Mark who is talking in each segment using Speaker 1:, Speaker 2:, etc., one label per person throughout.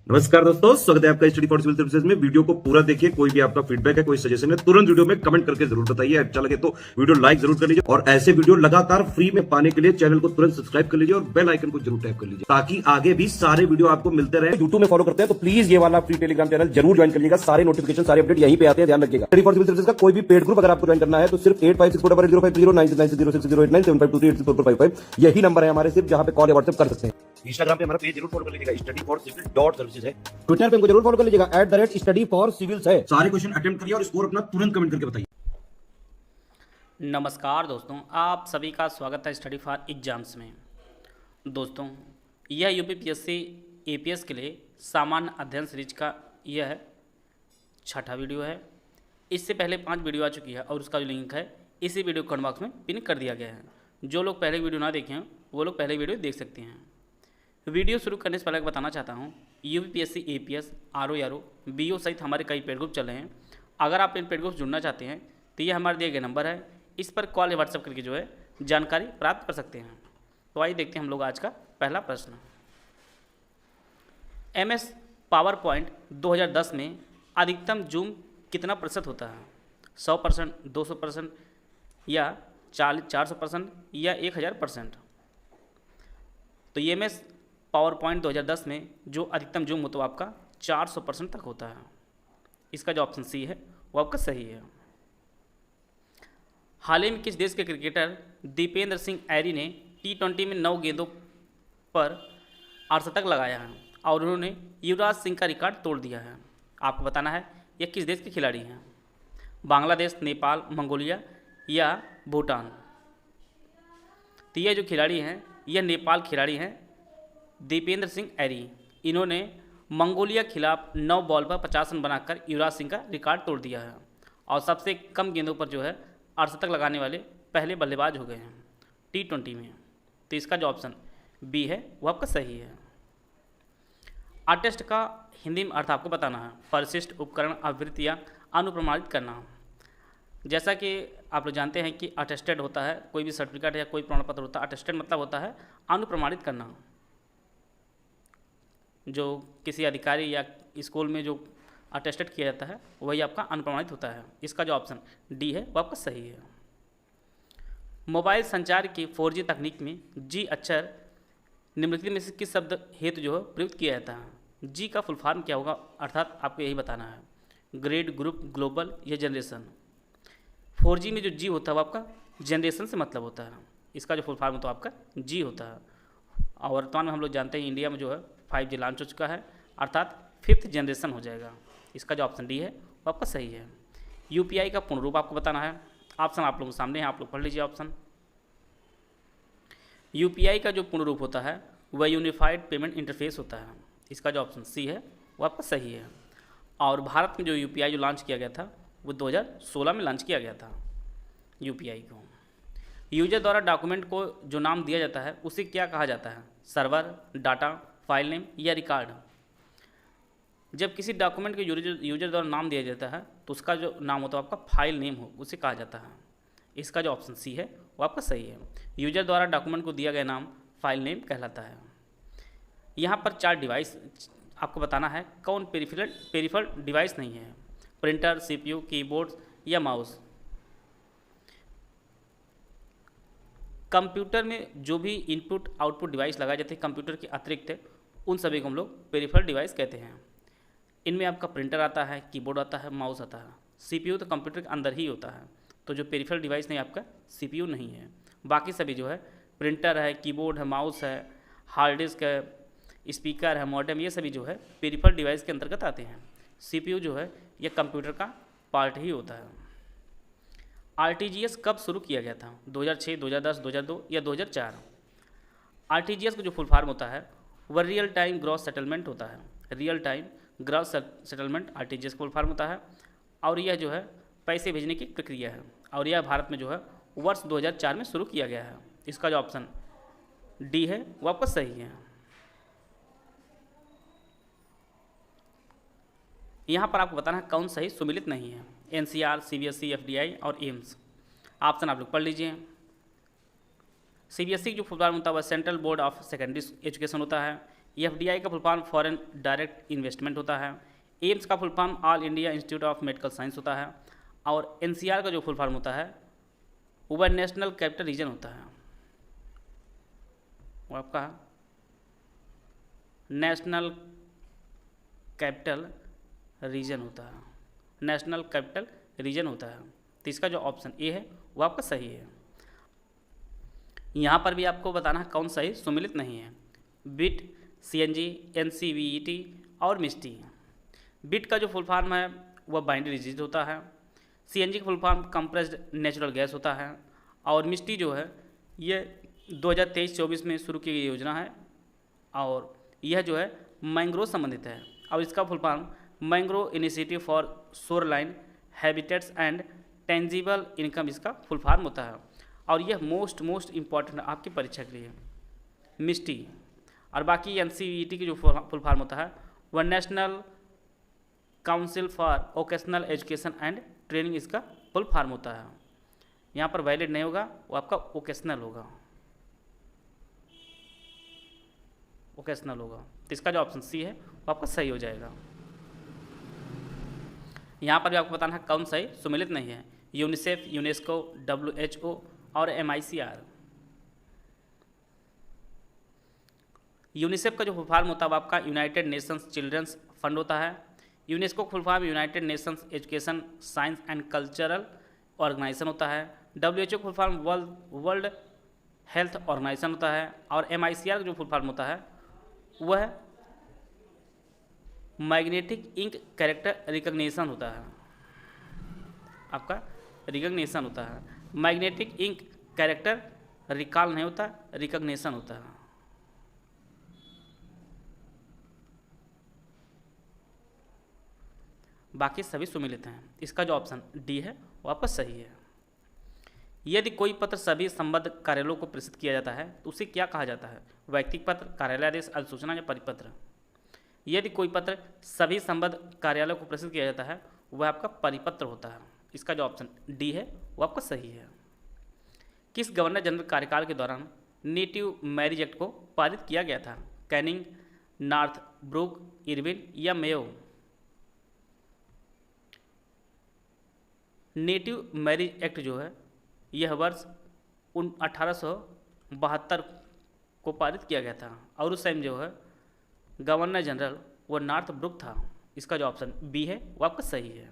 Speaker 1: नमस्कार दोस्तों, स्वागत है आपका स्टडी फॉर सिविल सर्विसेज में। वीडियो को पूरा देखिए। कोई भी आपका फीडबैक है, कोई सजेशन है, तुरंत वीडियो में कमेंट करके जरूर बताइए। अच्छा लगे तो वीडियो लाइक जरूर कर लीजिए और ऐसे वीडियो लगातार फ्री में पाने के लिए चैनल को तुरंत सब्सक्राइब कर लीजिए और बेल आइकन को जरूर टैप कर लीजिए ताकि आगे भी सारे वीडियो आपको मिलते रहे। यूट्यूब में फॉलो करते हैं तो प्लीज ये वाला फ्री टेलीग्राम चैनल जरूर ज्वाइन कर लीजिएगा। सारे नोटिफिकेशन, सारे अपडेट यहीं पे आते हैं, ध्यान रखिएगा। स्टडी फॉर सिविल सर्विसेज का कोई भी पेड ग्रुप अगर आपको ज्वाइन करना है तो सिर्फ 8564809690608975238055 यही नंबर है हमारे, सिर्फ जहां पे कॉल या व्हाट्सएप कर सकते हैं। इंस्टाग्राम पे हमारा पेज जरूर फॉलो कर लीजिएगा, study for civil dot services है। ट्विटर पे हमको जरूर फॉलो कर लीजिएगा, @study for civils है। सारे क्वेश्चन अटेम्प्ट करिए और स्कोर अपना तुरंत कमेंट करके बताइए।
Speaker 2: नमस्कार दोस्तों, आप सभी का स्वागत है स्टडी फॉर एग्जाम्स में। दोस्तों, यह यूपीपीएससी एपीएस के लिए सामान्य अध्ययन सीरीज का यह छठा वीडियो है। इससे पहले 5 वीडियो आ चुकी है और उसका जो लिंक है इसी वीडियो कमेंट बॉक्स में पिन कर दिया गया है। जो लोग पहले वीडियो ना देखे हैं वो लोग पहले वीडियो देख सकते हैं। वीडियो शुरू करने से पहले बताना चाहता हूँ, यूपीपीएससी एपीएस, आरओ बीओ सहित हमारे कई पेड ग्रुप चल रहे हैं। अगर आप इन पेड ग्रुप जुड़ना चाहते हैं तो ये हमारे दिए गए नंबर है, इस पर कॉल या व्हाट्सएप करके जो है जानकारी प्राप्त कर सकते हैं। तो आइए देखते हैं हम लोग आज का पहला प्रश्न। एमएस पावर पॉइंट 2010 में अधिकतम जूम कितना प्रतिशत होता है? 100%, 200% या 400% या 1000%? तो ये एमएस पावर पॉइंट 2010 में जो अधिकतम जूम हो तो आपका 400% तक होता है। इसका जो ऑप्शन सी है वो आपका सही है। हाल ही में किस देश के क्रिकेटर दीपेंद्र सिंह ऐरी ने T20 में 9 गेंदों पर अर्धशतक लगाया है और उन्होंने युवराज सिंह का रिकॉर्ड तोड़ दिया है? आपको बताना है यह किस देश के खिलाड़ी हैं। बांग्लादेश, नेपाल, मंगोलिया या भूटान? तो ये जो खिलाड़ी हैं यह नेपाल खिलाड़ी हैं, दीपेंद्र सिंह ऐरी। इन्होंने मंगोलिया खिलाफ 9 बॉल पर 50 रन बनाकर युवराज सिंह का रिकॉर्ड तोड़ दिया है और सबसे कम गेंदों पर जो है अर्धशतक लगाने वाले पहले बल्लेबाज हो गए हैं T20 में। तो इसका जो ऑप्शन बी है वो आपका सही है। अटेस्ट का हिंदी में अर्थ आपको बताना है। परिशिष्ट, उपकरण, आवृत्ति या अनुप्रमाणित करना। जैसा कि आप लोग जानते हैं कि अटेस्टेड होता है कोई भी सर्टिफिकेट या कोई प्रमाण पत्र होता है, अटेस्टेड मतलब होता है अनुप्रमाणित करना। जो किसी अधिकारी या स्कूल में जो अटेस्टेड किया जाता है वही आपका अनुप्रमाणित होता है। इसका जो ऑप्शन डी है वो आपका सही है। मोबाइल संचार की 4G तकनीक में जी अक्षर निम्नलिखित में से किस शब्द हेतु जो है प्रयुक्त किया जाता है? जी का फुल फॉर्म क्या होगा, अर्थात आपको यही बताना है। ग्रेड, ग्रुप, ग्लोबल या जनरेशन? 4G में जो जी होता है वो आपका जनरेशन से मतलब होता है। इसका जो फुल फॉर्म तो आपका जी होता है। और वर्तमान में हम लोग जानते हैं इंडिया में जो है 5G लॉन्च हो चुका है, अर्थात 5th जनरेशन हो जाएगा। इसका जो ऑप्शन डी है वो आपका सही है। यूपीआई का पूर्ण रूप आपको बताना है। ऑप्शन आप लोगों के सामने है, आप लोग पढ़ लीजिए ऑप्शन। यूपीआई का जो पूर्ण रूप होता है वह यूनिफाइड पेमेंट इंटरफेस होता है। इसका जो ऑप्शन सी है वो आपका सही है। और भारत में जो यूपीआई जो लॉन्च किया गया था वो 2016 में लॉन्च किया गया था यूपीआई को। यूजर द्वारा डॉक्यूमेंट को जो नाम दिया जाता है उसे क्या कहा जाता है? सर्वर, डाटा, फाइल नेम या रिकॉर्ड? जब किसी डॉक्यूमेंट के यूजर द्वारा नाम दिया जाता है तो उसका जो नाम होता है आपका फाइल नेम हो उसे कहा जाता है। इसका जो ऑप्शन सी है वो आपका सही है। यूजर द्वारा डॉक्यूमेंट को दिया गया नाम फाइल नेम कहलाता है। यहाँ पर 4 डिवाइस आपको बताना है, कौन पेरिफेरल डिवाइस नहीं है? प्रिंटर, CPU, कीबोर्ड या माउस? कंप्यूटर में जो भी इनपुट आउटपुट डिवाइस लगाए जाते हैं कंप्यूटर के अतिरिक्त, उन सभी को हम लोग पेरिफेरल डिवाइस कहते हैं। इनमें आपका प्रिंटर आता है, कीबोर्ड आता है, माउस आता है। CPU तो कंप्यूटर के अंदर ही होता है, तो जो पेरिफेरल डिवाइस नहीं आपका CPU नहीं है। बाकी सभी जो है प्रिंटर है, कीबोर्ड है, माउस है, हार्ड डिस्क है, स्पीकर है, मॉडेम, ये सभी जो है पेरिफेरल डिवाइस के अंतर्गत आते हैं। CPU जो है यह कंप्यूटर का पार्ट ही होता है। RTGS कब शुरू किया गया था? 2006, 2010, 2002 या 2004? RTGS का जो फुल फॉर्म होता है वह रियल टाइम ग्रॉस सेटलमेंट होता है। Real time gross settlement RTGS का फुल फॉर्म होता है और यह जो है पैसे भेजने की प्रक्रिया है और यह भारत में जो है वर्ष 2004 में शुरू किया गया है। इसका जो ऑप्शन डी है वो आपका सही है। यहाँ पर आपको बताना है कौन सही सुमिलित नहीं है? NCR, CBSE, FDI और एम्स? ऑप्शन आप लोग पढ़ लीजिए। CBSE जो फुल फॉर्म होता है वह central board of secondary education होता है। FDI का full form foreign direct investment होता है। एम्स का full form all India institute of medical science होता है। और NCR का जो फुल फॉर्म होता है वह नेशनल कैपिटल रीजन होता है, वो आपका नेशनल कैपिटल रीजन होता है, नेशनल कैपिटल रीजन होता है। तो इसका जो ऑप्शन ए है वो आपका सही है। यहाँ पर भी आपको बताना है कौन सही सुमिलित नहीं है। बिट, CNG, NCVET और मिस्टी। बिट का जो फुल फॉर्म है वह बाइनरी रिजिड होता है। CNG का full form compressed natural gas होता है। और मिस्टी जो है ये 2023-24 में शुरू की गई योजना है और यह जो है मैंग्रोव संबंधित है। और इसका full form mangrove initiative for shoreline habitats and tangible income इसका फुल फॉर्म होता है। और यह मोस्ट इम्पॉर्टेंट आपकी परीक्षा के लिए मिस्टी। और बाकी NCVET की जो फुल फॉर्म होता है वह national council for vocational education and training इसका फुल फॉर्म होता है। यहाँ पर वैलिड नहीं होगा, वो आपका वोकेशनल होगा, वोकेशनल होगा। तो इसका जो ऑप्शन सी है वो आपका सही हो जाएगा। यहाँ पर भी आपको बताना है कौन सही सुमिलित नहीं है। यूनिसेफ, यूनेस्को, WHO और MICR। यूनिसेफ का जो फुल फॉर्म होता है वो आपका यूनाइटेड नेशंस चिल्ड्रंस फंड होता है। यूनेस्को का full form United Nations Education Science and Cultural Organization होता है। WHO का full form World Health Organization होता है। और MICR का जो फुल फॉर्म होता है वह मैग्नेटिक इंक कैरेक्टर रिकग्निशन होता है, आपका रिकग्निशन होता है। मैग्नेटिक इंक कैरेक्टर रिकॉल नहीं होता, रिकग्निशन होता है। बाकी सभी सुमिलित हैं। इसका जो ऑप्शन डी है वो आपका सही है। यदि कोई पत्र सभी संबद्ध कार्यालयों को प्रेषित किया जाता है तो उसे क्या कहा जाता है? व्यक्तिगत पत्र, कार्यालय आदेश, अधिसूचना या परिपत्र। यदि कोई पत्र सभी संबद्ध कार्यालयों को प्रेषित किया जाता है वह आपका परिपत्र होता है। इसका जो ऑप्शन डी है वो आपका सही है। किस गवर्नर जनरल कार्यकाल के दौरान नेटिव मैरिज एक्ट को पारित किया गया था? कैनिंग, नॉर्थब्रुक, इरविन या मेयो? नेटिव मैरिज एक्ट जो है यह वर्ष 1872 को पारित किया गया था और उस टाइम जो है गवर्नर जनरल वो नॉर्थब्रुक था। इसका जो ऑप्शन बी है वो आपका सही है।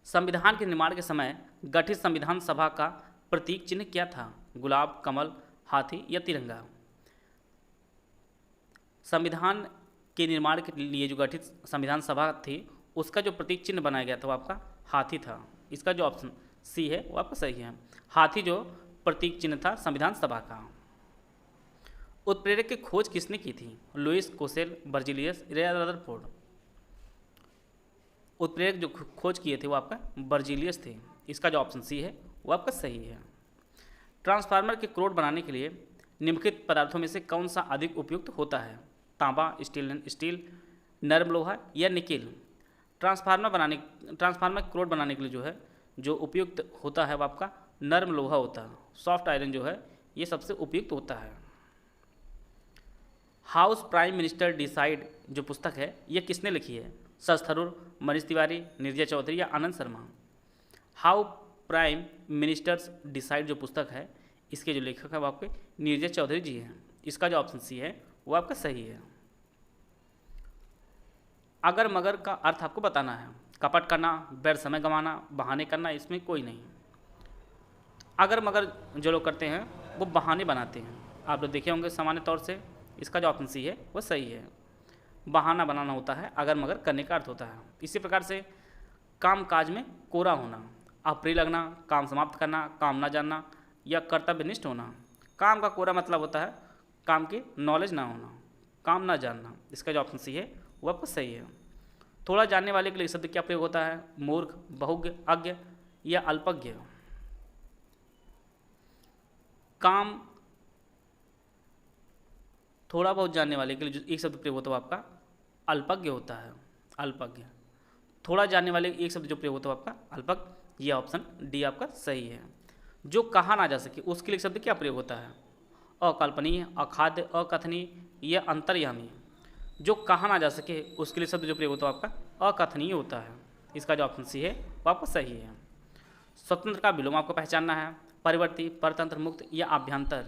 Speaker 2: संविधान के निर्माण के समय गठित संविधान सभा का प्रतीक चिन्ह क्या था? गुलाब, कमल, हाथी या तिरंगा? संविधान के निर्माण के लिए जो गठित संविधान सभा थी उसका जो प्रतीक चिन्ह बनाया गया था वो आपका हाथी था। इसका जो ऑप्शन सी है वो आपका सही है। हाथी जो प्रतीक चिन्ह था संविधान सभा का। उत्प्रेरक की खोज किसने की थी? लुइस कोसेल, बर्जिलियस या रदरफोर्ड? उत्प्रेरक जो खोज किए थे वो आपका बर्जिलियस थे। इसका जो ऑप्शन सी है वो आपका सही है। ट्रांसफार्मर के क्रोड बनाने के लिए निम्नलिखित पदार्थों में से कौन सा अधिक उपयुक्त होता है? तांबा, स्टील, नरम लोहा या निकेल? ट्रांसफार्मर क्रोड बनाने के लिए जो है जो उपयुक्त होता है वो आपका नरम लोहा होता है। सॉफ्ट आयरन जो है ये सबसे उपयुक्त होता है। हाउस प्राइम मिनिस्टर डिसाइड जो पुस्तक है ये किसने लिखी है? सच थरूर, मनीष तिवारी, निर्जय चौधरी या Anand Sharma? How prime ministers decide जो पुस्तक है इसके जो लेखक है वो आपके निर्जय चौधरी जी हैं। इसका जो ऑप्शन सी है वो आपका सही है। अगर मगर का अर्थ आपको बताना है। कपट करना, व्यर्थ समय गंवाना, बहाने करना, इसमें कोई नहीं। अगर मगर जो लोग करते हैं वो बहाने बनाते हैं, आप लोग देखे होंगे सामान्य तौर से। इसका जो ऑप्शन सी है वो सही है। बहाना बनाना होता है, अगर मगर करने का अर्थ होता है। इसी प्रकार से काम काज में कोरा होना, अप्रिय लगना, काम समाप्त करना, काम ना जानना या कर्तव्यनिष्ठ होना। काम का कोरा मतलब होता है काम की नॉलेज ना होना, काम ना जानना। इसका जो ऑप्शन सी है वो आपको सही है। थोड़ा जानने वाले के लिए शब्द क्या प्रयोग होता है? मूर्ख, बहुज्ञ, अज्ञ या अल्पज्ञ? काम थोड़ा बहुत जानने वाले के लिए जो एक शब्द प्रयोग होता है वो आपका अल्पज्ञ होता है, अल्पज्ञ। थोड़ा जानने वाले एक शब्द जो प्रयोग होता है आपका अल्पज्ञ। यह ऑप्शन डी आपका सही है। जो कहा ना जा सके उसके लिए शब्द क्या प्रयोग होता है? अकल्पनीय, अखाद्य, अकथनीय या अंतर्यामी। जो कहा ना जा सके उसके लिए शब्द जो प्रयोग होता है आपका अकथनीय होता है। इसका जो ऑप्शन सी है वो आपका सही है। स्वतंत्र का विलोम आपको पहचानना है, परिवर्ती, परतंत्र, मुक्त या आभ्यंतर।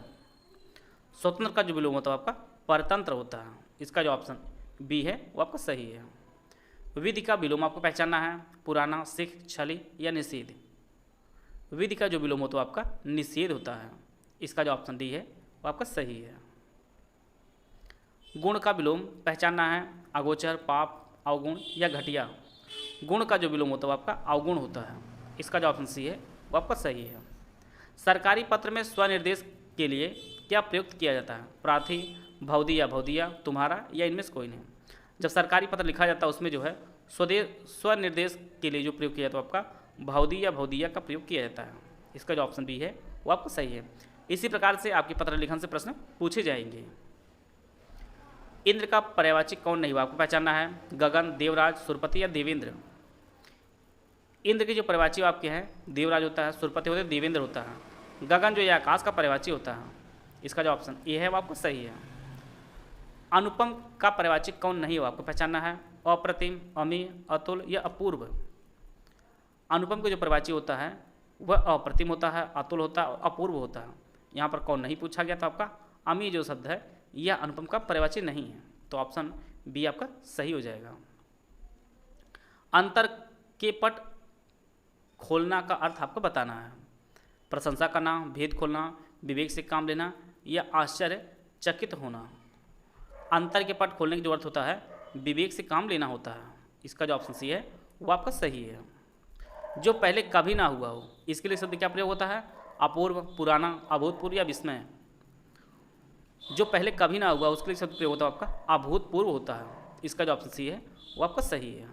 Speaker 2: स्वतंत्र का जो विलोम होता है आपका परतंत्र होता है। इसका जो ऑप्शन बी है वो आपका सही है। विधि का विलोम आपको पहचानना है, पुराना, सिख, छली या निषेध। विधि का जो विलोम होता है आपका निषेध होता है। इसका जो ऑप्शन डी है वो आपका सही है। गुण का विलोम पहचानना है, अगोचर, पाप, अवगुण या घटिया। गुण का जो विलोम होता है वो आपका अवगुण होता है। इसका जो ऑप्शन सी है वो आपका सही है। सरकारी पत्र में स्वनिर्देश के लिए क्या प्रयुक्त किया जाता है, प्रार्थी, भौदी या भौदिया, तुम्हारा या इनमें से कोई नहीं। जब सरकारी पत्र लिखा जाता है उसमें जो है स्वनिर्देश के लिए जो प्रयोग किया जाता है आपका भौदी या भौदिया का प्रयोग किया जाता है। इसका जो ऑप्शन बी है वो आपको सही है। इसी प्रकार से आपके पत्र लिखन से प्रश्न पूछे जाएंगे। इंद्र का पर्यायवाची कौन नहीं हुआ आपको पहचानना है, गगन, देवराज, सुरपति या देवेंद्र। इंद्र के जो पर्यायवाची आपके हैं देवराज होता है, सुरपति होता है, देवेंद्र होता है। गगन जो ये आकाश का पर्यायवाची होता है। इसका जो ऑप्शन ए है वो आपको सही है। अनुपम का पर्यायवाची कौन नहीं हुआ आपको पहचानना है, अप्रतिम, अमीय, अतुल या अपूर्व। अनुपम का जो पर्यायवाची होता है वह अप्रतिम होता है, अतुल होता है, अपूर्व होता है। यहाँ पर कौन नहीं पूछा गया, तो आपका अमीय जो शब्द है यह अनुपम का पर्यायवाची नहीं है, तो ऑप्शन बी आपका सही हो जाएगा। अंतर के पट खोलना का अर्थ आपको बताना है, प्रशंसा करना, भेद खोलना, विवेक से काम लेना या आश्चर्यचकित होना। अंतर के पट खोलने का जो अर्थ होता है विवेक से काम लेना होता है। इसका जो ऑप्शन सी है वो आपका सही है। जो पहले कभी ना हुआ हो इसके लिए शब्द क्या प्रयोग होता है, अपूर्व, पुराना, अभूतपूर्व या विस्मय। जो पहले कभी ना हुआ उसके लिए शब्द प्रयोग होता है आपका अभूतपूर्व होता है। इसका जो ऑप्शन सी है वो आपका सही है।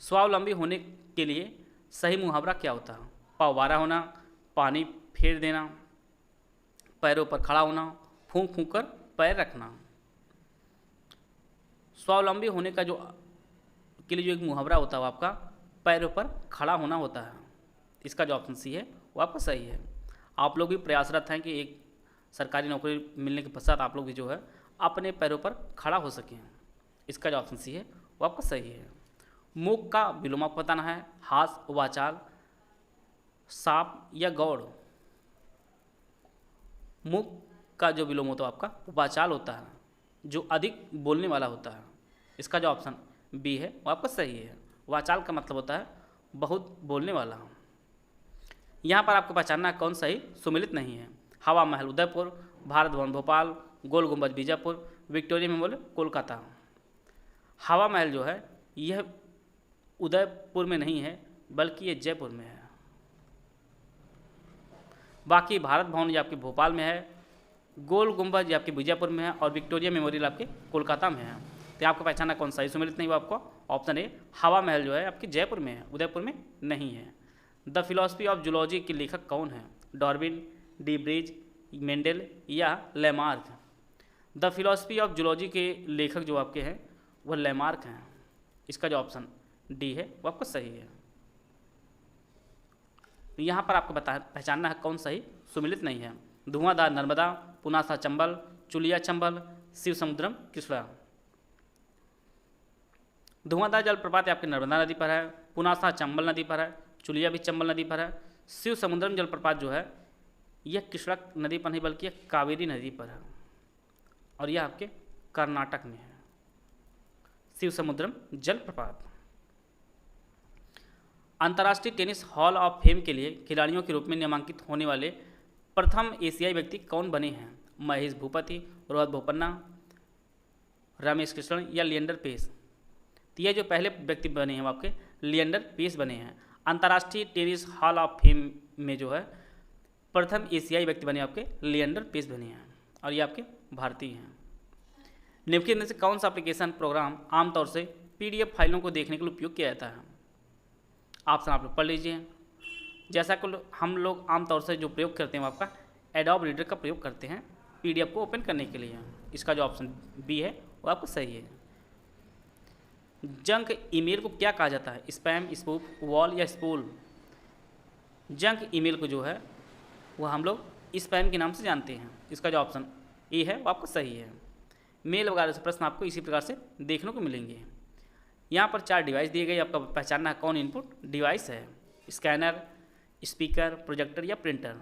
Speaker 2: स्वावलंबी होने के लिए सही मुहावरा क्या होता है, पवारा होना, पानी फेर देना, पैरों पर खड़ा होना, फूंक फूंक कर पैर रखना। स्वावलंबी होने का जो के लिए जो एक मुहावरा होता है वो आपका पैरों पर खड़ा होना होता है। इसका जो ऑप्शन सी है वो आपका सही है। आप लोग भी प्रयासरत हैं कि एक सरकारी नौकरी मिलने के पश्चात आप लोग भी जो है अपने पैरों पर खड़ा हो सकें। इसका जो ऑप्शन सी है वो आपका सही है। मूक का विलोम आपको बताना है, हास, वाचाल, साप या गौड़। मूक का जो विलोम होता है आपका वाचाल होता है, जो अधिक बोलने वाला होता है। इसका जो ऑप्शन बी है वो आपका सही है। वाचाल का मतलब होता है बहुत बोलने वाला। यहाँ पर आपको पहचानना कौन सही सुमिलित नहीं है, हवा महल उदयपुर, भारत भवन भोपाल, गोल गुंबज बीजापुर, विक्टोरिया मेमोरियल कोलकाता। हवा महल जो है यह उदयपुर में नहीं है बल्कि ये जयपुर में है। बाकी भारत भवन ये आपके भोपाल में है, गोल गुंबज ये आपके बीजापुर में है और विक्टोरिया मेमोरियल आपके कोलकाता में है। तो आपको पहचाना कौन सा ही सुमिलित नहीं हुआ आपको, ऑप्शन ए हवा महल जो है आपके जयपुर में है, उदयपुर में नहीं है। द फिलॉसफी ऑफ जूलॉजी के लेखक कौन है, डार्विन, डी ब्रिज, मेंडल या Lamarck. The philosophy of zoology के लेखक जो आपके हैं वह लेमार्क हैं। इसका जो ऑप्शन डी है वो आपको सही है। यहाँ पर आपको पहचानना है कौन सही सुमिलित नहीं है, धुआंधार नर्मदा, पुनासा चंबल, चुलिया चंबल, शिव समुद्रम कृष्णा। धुआंधार जलप्रपात आपके नर्मदा नदी पर है, पुनासा चंबल नदी पर है, चुलिया भी चंबल नदी पर है। शिव समुद्रम जलप्रपात जो है यह कृष्णा नदी पर नहीं बल्कि यह कावेरी नदी पर है और यह आपके कर्नाटक में है, शिव समुद्रम जलप्रपात। अंतर्राष्ट्रीय टेनिस हॉल ऑफ फेम के लिए खिलाड़ियों के रूप में नामांकित होने वाले प्रथम एशियाई व्यक्ति कौन बने हैं, महेश भूपति, रोहत बोपन्ना, रमेश कृष्णन या लिएंडर पेस। तो ये जो पहले व्यक्ति बने हैं वो आपके लिएंडर पेस बने हैं। अंतर्राष्ट्रीय टेनिस हॉल ऑफ फेम में जो है प्रथम एशियाई व्यक्ति बने आपके लिएंडर पेस बने हैं और ये आपके भारतीय हैं। निम्नलिखित में से कौन सा एप्लीकेशन प्रोग्राम आमतौर से PDF फाइलों को देखने के लिए उपयोग किया जाता है। ऑप्शन आप लोग पढ़ लीजिए। जैसा कि हम लोग आमतौर से जो प्रयोग करते हैं वो आपका एडोब रीडर का प्रयोग करते हैं PDF को ओपन करने के लिए। इसका जो ऑप्शन बी है वो आपको सही है। जंक ईमेल को क्या कहा जाता है, स्पैम, स्पूफ, वॉल या स्पूल। जंक ईमेल को जो है वो हम लोग स्पैम के नाम से जानते हैं। इसका जो ऑप्शन ए है वो आपका सही है। मेल वगैरह से प्रश्न आपको इसी प्रकार से देखने को मिलेंगे। यहाँ पर 4 डिवाइस दिए गए, आपका पहचानना है कौन इनपुट डिवाइस है। स्कैनर, स्पीकर, प्रोजेक्टर या प्रिंटर।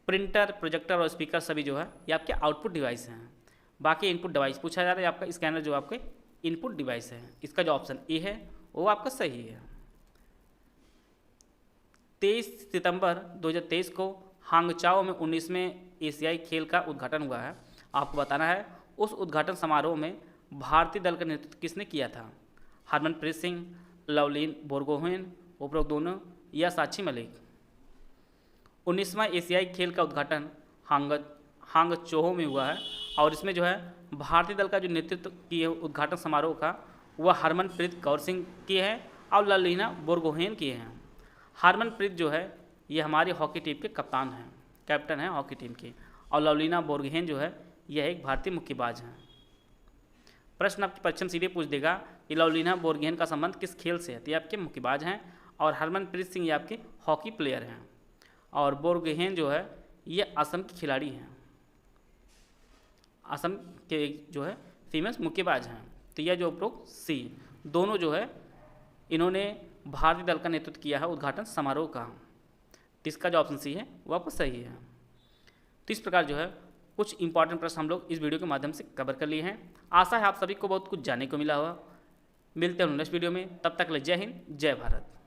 Speaker 2: प्रिंटर, प्रोजेक्टर और स्पीकर सभी जो है ये आपके आउटपुट डिवाइस हैं। बाकी इनपुट डिवाइस पूछा जा रहा है, आपका स्कैनर जो आपके इनपुट डिवाइस है। इसका जो ऑप्शन ए है वो आपका सही है। 23 सितंबर 2023 को हांगचाओ में 19वें एशियाई खेल का उद्घाटन हुआ है। आपको बताना है उस उद्घाटन समारोह में भारतीय दल का नेतृत्व किसने किया था। हरमनप्रीत सिंह, लवलीन बोरगोहेन, उपरोक्त दोनों या साक्षी मलिक। 19वां एशियाई खेल का उद्घाटन हांगचोहो में हुआ है और इसमें जो है भारतीय दल का जो नेतृत्व किए उद्घाटन समारोह का वह हरमनप्रीत कौर सिंह किए हैं और लवलीना बोरगोहेन किए हैं। हरमनप्रीत जो है ये हमारी हॉकी टीम के कप्तान हैं, कैप्टन हैं हॉकी टीम के, और लवलीना बोरगोहेन जो है यह एक भारतीय मुक्केबाज हैं। प्रश्न आपकी परीक्षा में सीधे पूछ देगा कि लवलीना बोरगोहेन का संबंध किस खेल से है, तो ये आपके मुक्केबाज हैं, और हरमनप्रीत सिंह ये आपके हॉकी प्लेयर हैं, और बोरगोहेन जो है ये असम के खिलाड़ी हैं, असम के जो है फेमस मुक्केबाज हैं। तो यह जो उपरोक्त सी दोनों जो है इन्होंने भारतीय दल का नेतृत्व किया है उद्घाटन समारोह का। तो इसका जो ऑप्शन सी है वो आपको सही है। तो इस प्रकार जो है कुछ इंपॉर्टेंट प्रश्न हम लोग इस वीडियो के माध्यम से कवर कर लिए हैं। आशा है आप सभी को बहुत कुछ जानने को मिला होगा। मिलते हैं नेक्स्ट वीडियो में, तब तक के लिए जय हिंद, जय भारत।